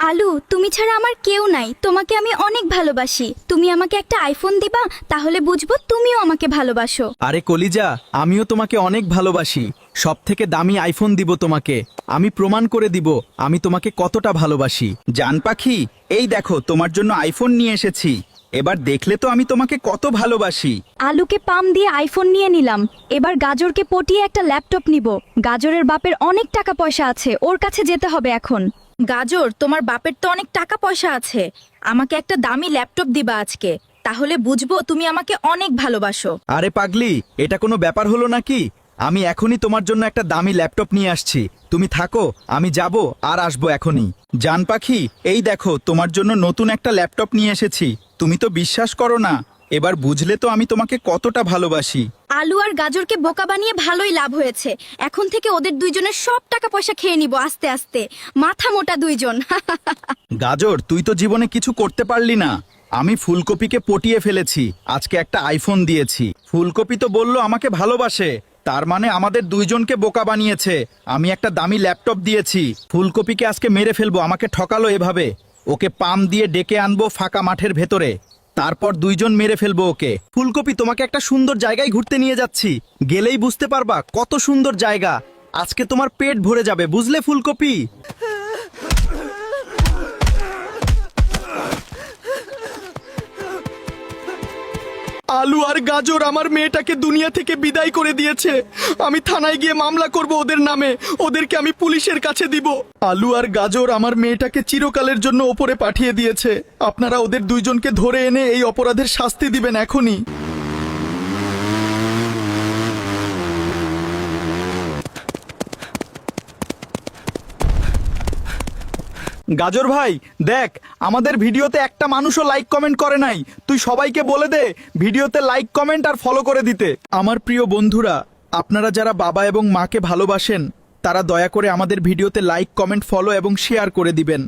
আলু, তুমি ছাড়া আমার কেউ নাই, তোমাকে আমি অনেক ভালোবাসি। তুমি আমাকে একটা আইফোন দিবা, তাহলে বুঝবো তুমিও আমাকে ভালোবাসো। আরে কলিজা, আমিও তোমাকে অনেক ভালোবাসি। সব থেকে দামি আইফোন দিব তোমাকে। আমি প্রমাণ করে দিব আমি তোমাকে কতটা ভালোবাসি। জান পাখি, এই দেখো তোমার জন্য আইফোন নিয়ে এসেছি। এবার দেখলে তো আমি তোমাকে কত ভালোবাসি। আলুকে পাম দিয়ে আইফোন নিয়ে নিলাম, এবার গাজরকে পটিয়ে একটা ল্যাপটপ নিব। গাজরের বাপের অনেক টাকা পয়সা আছে, ওর কাছে যেতে হবে এখন। গাজর, তোমার বাপের তো অনেক টাকা পয়সা আছে, আমাকে একটা দামি ল্যাপটপ দিবা আজকে, তাহলে বুঝবো তুমি আমাকে অনেক ভালোবাসো। আরে পাগলি, এটা কোনো ব্যাপার হলো নাকি? আমি এখনই তোমার জন্য একটা দামি ল্যাপটপ নিয়ে আসছি। তুমি থাকো, আমি যাব আর আসবো এখনই। জান পাখি, এই দেখো তোমার জন্য নতুন একটা ল্যাপটপ নিয়ে এসেছি। তুমি তো বিশ্বাস করো না, এবার বুঝলে তো আমি তোমাকে কতটা ভালোবাসি। আলু আর গাজরকে বোকা বানিয়ে ভালোই লাভ হয়েছে। এখন থেকে ওদের দুইজনের সব টাকা পয়সা খেয়ে নিব আস্তে আস্তে। মাথা মোটা দুইজন। গাজর, তুই তো জীবনে কিছু করতে পারলি না। আমি ফুলকপিকে পটিয়ে ফেলেছি, আজকে একটা আইফোন দিয়েছি। ফুলকপি তো বলল আমাকে ভালোবাসে, তার মানে আমাদের দুইজনকে বোকা বানিয়েছে। আমি একটা দামি ল্যাপটপ দিয়েছি, ফুলকপিকে আজকে মেরে ফেলবো। আমাকে ঠকালো এভাবে। ওকে পাম দিয়ে ডেকে আনবো ফাঁকা মাঠের ভেতরে, তারপর দুইজন মেরে ফেলবো ওকে। ফুলকপি, তোমাকে একটা সুন্দর জায়গায় ঘুরতে নিয়ে যাচ্ছি, গেলেই বুঝতে পারবা কত সুন্দর জায়গা। আজকে তোমার পেট ভরে যাবে, বুঝলে ফুলকপি? আলু আর গাজর আমার মেয়েটাকে দুনিয়া থেকে বিদায় করে দিয়েছে। আমি থানায় গিয়ে মামলা করব ওদের নামে, ওদেরকে আমি পুলিশের কাছে দিব। আলু আর গাজর আমার মেয়েটাকে চিরকালের জন্য ওপরে পাঠিয়ে দিয়েছে। আপনারা ওদের দুইজনকে ধরে এনে এই অপরাধের শাস্তি দিবেন এখনই। গাজর ভাই, দেখ আমাদের ভিডিওতে একটা মানুষও লাইক কমেন্ট করে নাই। তুই সবাইকে বলে দে ভিডিওতে লাইক কমেন্ট আর ফলো করে দিতে। আমার প্রিয় বন্ধুরা, আপনারা যারা বাবা এবং মাকে ভালোবাসেন তারা দয়া করে আমাদের ভিডিওতে লাইক কমেন্ট ফলো এবং শেয়ার করে দিবেন।